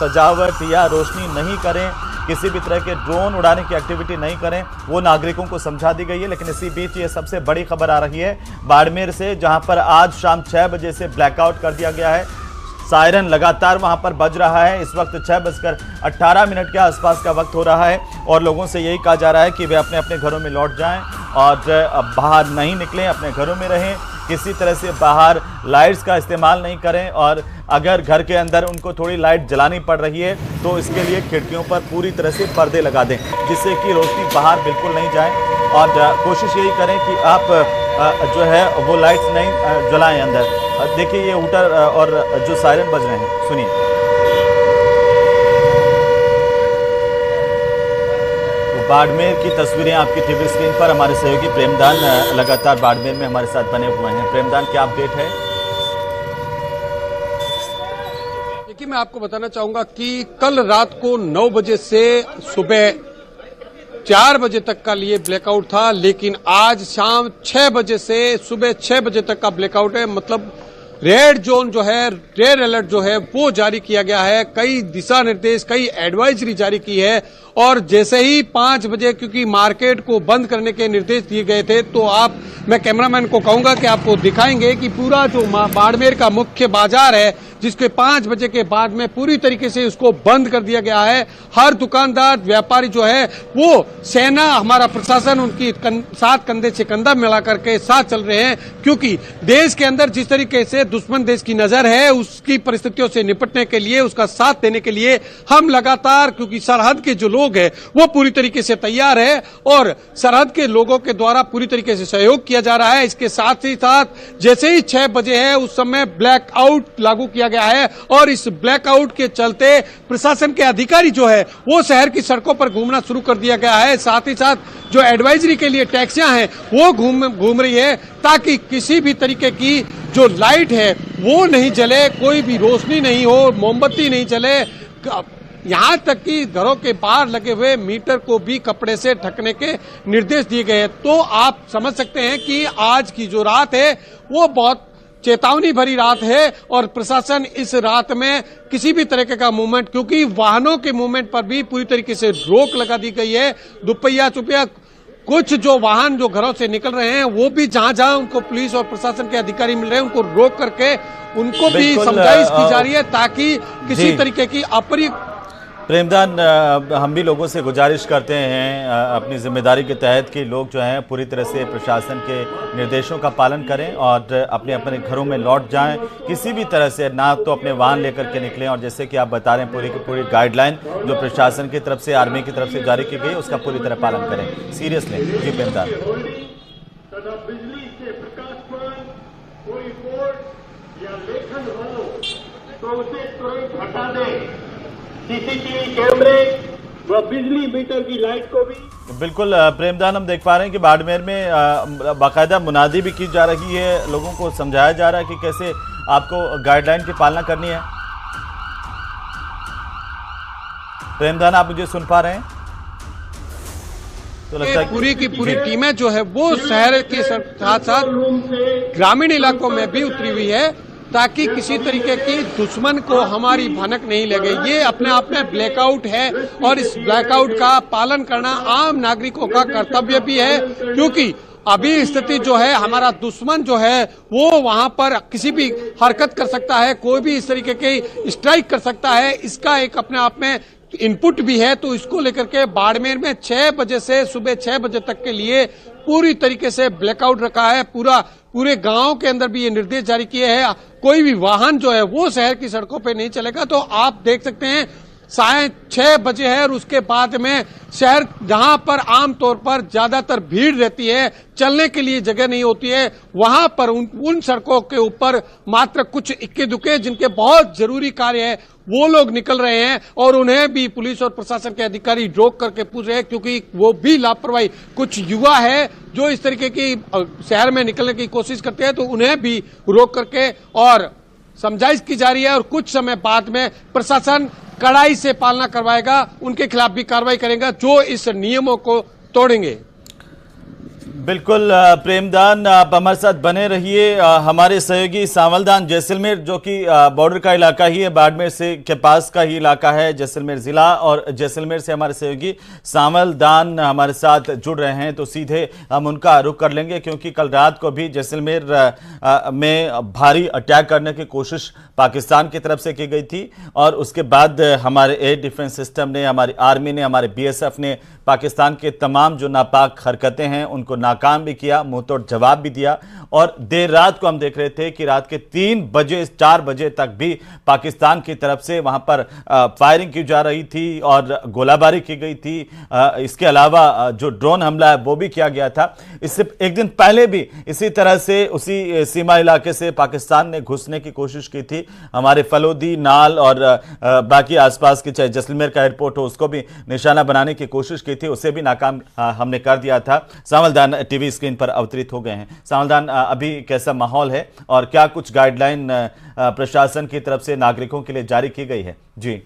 सजावट या रोशनी नहीं करें, किसी भी तरह के ड्रोन उड़ाने की एक्टिविटी नहीं करें, वो नागरिकों को समझा दी गई है। लेकिन इसी बीच ये सबसे बड़ी खबर आ रही है बाड़मेर से, जहां पर आज शाम 6 बजे से ब्लैकआउट कर दिया गया है। सायरन लगातार वहां पर बज रहा है। इस वक्त 6:18 के आसपास का वक्त हो रहा है और लोगों से यही कहा जा रहा है कि वे अपने अपने घरों में लौट जाएं और बाहर नहीं निकलें, अपने घरों में रहें, किसी तरह से बाहर लाइट्स का इस्तेमाल नहीं करें और अगर घर के अंदर उनको थोड़ी लाइट जलानी पड़ रही है तो इसके लिए खिड़कियों पर पूरी तरह से पर्दे लगा दें, जिससे कि रोशनी बाहर बिल्कुल नहीं जाए और कोशिश यही करें कि आप जो है वो लाइट्स नहीं जलाएं अंदर। देखिए ये हूटर और जो सायरन बज रहे हैं, सुनिए। तो बाड़मेर की तस्वीरें आपकी टीवी स्क्रीन पर, हमारे सहयोगी प्रेमदान लगातार बाड़मेर में हमारे साथ बने हुए हैं। प्रेमदान, क्या अपडेट है? देखिए, मैं आपको बताना चाहूंगा कि कल रात को 9 बजे से सुबह 4 बजे तक का लिए ब्लैकआउट था, लेकिन आज शाम 6 बजे से सुबह 6 बजे तक का ब्लैकआउट है। मतलब रेड जोन जो है, रेड अलर्ट जो है वो जारी किया गया है। कई दिशा निर्देश, कई एडवाइजरी जारी की है और जैसे ही 5 बजे क्योंकि मार्केट को बंद करने के निर्देश दिए गए थे, तो मैं कैमरामैन को कहूंगा कि आपको दिखाएंगे कि पूरा जो बाड़मेर का मुख्य बाजार है, जिसके 5 बजे के बाद में पूरी तरीके से उसको बंद कर दिया गया है। हर दुकानदार, व्यापारी जो है वो सेना, हमारा प्रशासन उनकी साथ कंधे से कंधा मिला करके साथ चल रहे हैं, क्योंकि देश के अंदर जिस तरीके से दुश्मन देश की नजर है, उसकी परिस्थितियों से निपटने के लिए, उसका साथ देने के लिए हम लगातार, क्योंकि सरहद के जो लोग हैं वो पूरी तरीके से तैयार है और सरहद के लोगों के द्वारा पूरी तरीके से सहयोग किया जा रहा है। इसके साथ ही साथ जैसे ही 6 बजे है उस समय ब्लैकआउट लागू किया गया है और इस ब्लैकआउट के चलते प्रशासन के अधिकारी जो है वो शहर की सड़कों पर घूमना शुरू कर दिया गया है। साथ ही साथ जो एडवाइजरी के लिए टैक्सियां हैं वो घूम रही है, ताकि किसी भी तरीके की जो लाइट है वो नहीं जले, कोई भी रोशनी नहीं हो, मोमबत्ती नहीं जले। यहां तक कि घरों के बाहर लगे हुए मीटर को भी कपड़े से ढकने के निर्देश दिए गए हैं। तो आप समझ सकते हैं कि आज की जो रात है वो बहुत चेतावनी भरी रात है और प्रशासन इस रात में किसी भी तरीके का मूवमेंट, क्योंकि वाहनों के मूवमेंट पर भी पूरी तरीके से रोक लगा दी गई है। दुपहिया चुपहिया कुछ जो वाहन जो घरों से निकल रहे हैं वो भी जहां जहां उनको पुलिस और प्रशासन के अधिकारी मिल रहे हैं उनको रोक करके उनको भी समझाइश की जा रही है, ताकि किसी तरीके की अप्रयुक्त। प्रेमदान, हम भी लोगों से गुजारिश करते हैं अपनी जिम्मेदारी के तहत कि लोग जो हैं पूरी तरह से प्रशासन के निर्देशों का पालन करें और अपने अपने घरों में लौट जाएं, किसी भी तरह से ना तो अपने वाहन लेकर के निकलें और जैसे कि आप बता रहे हैं पूरी की पूरी गाइडलाइन जो प्रशासन की तरफ से, आर्मी की तरफ से जारी की गई उसका पूरी तरह पालन करें। सीरियसली जी प्रेमदान। सीसीटीवी कैमरे व बिजली मीटर की लाइट को भी बिल्कुल प्रेमदान, हम देख पा रहे हैं कि बाड़मेर में बाकायदा मुनादी भी की जा रही है, लोगों को समझाया जा रहा है कि कैसे आपको गाइडलाइन की पालना करनी है। प्रेमदान, आप मुझे सुन पा रहे हैं? तो लगता है पूरी की पूरी टीमें जो है वो शहर के साथ साथ ग्रामीण इलाकों में भी उतरी हुई है, ताकि किसी तरीके की दुश्मन को हमारी भनक नहीं लगे। ये अपने आप में ब्लैकआउट है और इस ब्लैकआउट का पालन करना आम नागरिकों का कर्तव्य भी है, क्योंकि अभी स्थिति जो है, हमारा दुश्मन जो है वो वहां पर किसी भी हरकत कर सकता है, कोई भी इस तरीके की स्ट्राइक कर सकता है। इसका एक अपने आप में इनपुट भी है। तो इसको लेकर के बाड़मेर में 6 बजे से सुबह 6 बजे तक के लिए पूरी तरीके से ब्लैकआउट रखा है। पूरे गांव के अंदर भी ये निर्देश जारी किए हैं, कोई भी वाहन जो है वो शहर की सड़कों पे नहीं चलेगा। तो आप देख सकते हैं 6:30 बजे है और उसके बाद में शहर जहां पर आमतौर पर ज्यादातर भीड़ रहती है, चलने के लिए जगह नहीं होती है, वहां पर उन सड़कों के ऊपर मात्र कुछ इक्के दुक्के जिनके बहुत जरूरी कार्य है वो लोग निकल रहे हैं और उन्हें भी पुलिस और प्रशासन के अधिकारी रोक करके पूछ रहे हैं, क्योंकि वो भी लापरवाही, कुछ युवा है जो इस तरीके की शहर में निकलने की कोशिश करते हैं, तो उन्हें भी रोक करके और समझाइश की जा रही है और कुछ समय बाद में प्रशासन कड़ाई से पालना करवाएगा, उनके खिलाफ भी कार्रवाई करेगा जो इस नियमों को तोड़ेंगे। बिल्कुल प्रेमदान, आप हमारे साथ बने रहिए। हमारे सहयोगी सांवलदान जैसलमेर, जो कि बॉर्डर का इलाका ही है, बाड़मेर से के पास का ही इलाका है जैसलमेर जिला, और जैसलमेर से हमारे सहयोगी सांवलदान हमारे साथ जुड़ रहे हैं, तो सीधे हम उनका रुख कर लेंगे, क्योंकि कल रात को भी जैसलमेर में भारी अटैक करने की कोशिश पाकिस्तान की तरफ से की गई थी, और उसके बाद हमारे एयर डिफेंस सिस्टम ने, हमारी आर्मी ने, हमारे BSF ने पाकिस्तान के तमाम जो नापाक हरकतें हैं उनको नाकाम भी किया, मुंहतोड़ जवाब भी दिया। और देर रात को हम देख रहे थे कि रात के 3 बजे 4 बजे तक भी पाकिस्तान की तरफ से वहां पर फायरिंग की जा रही थी और गोलाबारी की गई थी। इसके अलावा जो ड्रोन हमला है वो भी किया गया था। इससे एक दिन पहले भी इसी तरह से उसी सीमा इलाके से पाकिस्तान ने घुसने की कोशिश की थी। हमारे फलोदी, नाल और बाकी आसपास के, चाहे जैसलमेर का एयरपोर्ट हो, उसको भी निशाना बनाने की कोशिश की थी, उसे भी नाकाम हमने कर दिया था। सांवलदान टीवी स्क्रीन पर अवतरित हो गए हैं। सांवलदान, अभी कैसा माहौल है और क्या कुछ गाइडलाइन प्रशासन की तरफ से नागरिकों के लिए जारी की गई है? जी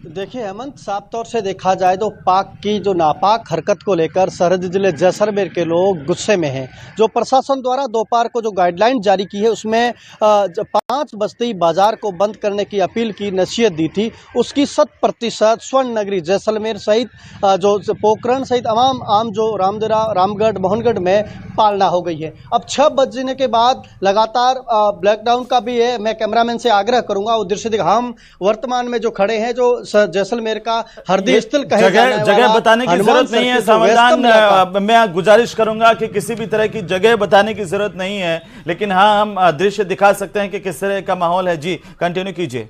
देखिए हेमंत, साफ तौर से देखा जाए तो पाक की जो नापाक हरकत को लेकर सरहदी जिले जैसलमेर के लोग गुस्से में हैं। जो प्रशासन द्वारा दोपहर को जो गाइडलाइन जारी की है उसमें 5 बस्ती बाजार को बंद करने की अपील की नसीहत दी थी, उसकी 100% स्वर्ण नगरी जैसलमेर सहित जो पोखरण सहित तमाम आम जो रामदरा, रामगढ़, मोहनगढ़ में पालना हो गई है। अब 6 बजने के बाद लगातार ब्लैकडाउन का भी है। मैं कैमरामैन से आग्रह करूंगा वो दृश्य दिखा। हम वर्तमान में जो खड़े हैं, जो जैसलमेर का हरदी स्थल कहे जाने वाला जगह बताने की जरूरत नहीं है सांवलदान, मैं गुजारिश करूंगा कि किसी भी तरह की जगह बताने की जरूरत नहीं है, लेकिन हाँ हम दृश्य दिखा सकते हैं कि किस तरह का माहौल है। जी कंटिन्यू कीजिए।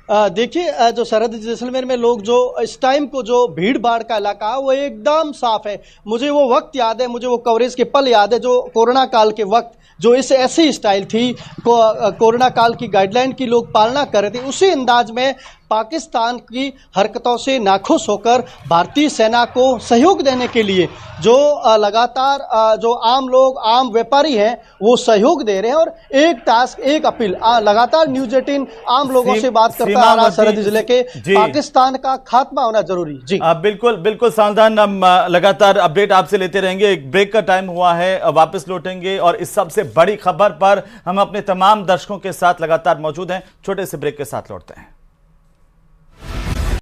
देखिए, जो सरहद जैसलमेर में लोग जो इस टाइम को जो भीड़ भाड़ का इलाका है वो एकदम साफ है। मुझे वो वक्त याद है, मुझे वो कवरेज के पल याद है जो कोरोना काल के वक्त जो इस ऐसी स्टाइल थी, कोरोना काल की गाइडलाइन की लोग पालना कर रहे थे, उसी अंदाज में पाकिस्तान की हरकतों से नाखुश होकर भारतीय सेना को सहयोग देने के लिए जो लगातार जो आम लोग, आम व्यापारी हैं वो सहयोग दे रहे हैं। और एक टास्क, एक अपील लगातार न्यूज़ 18 आम लोगों से बात करता आ रहा, सरहदी जिले के पाकिस्तान का खात्मा होना जरूरी। जी बिल्कुल बिल्कुल सांवलदान, हम लगातार अपडेट आपसे लेते रहेंगे। एक ब्रेक का टाइम हुआ है, वापस लौटेंगे और इस सबसे बड़ी खबर पर हम अपने तमाम दर्शकों के साथ लगातार मौजूद हैं। छोटे से ब्रेक के साथ लौटते हैं।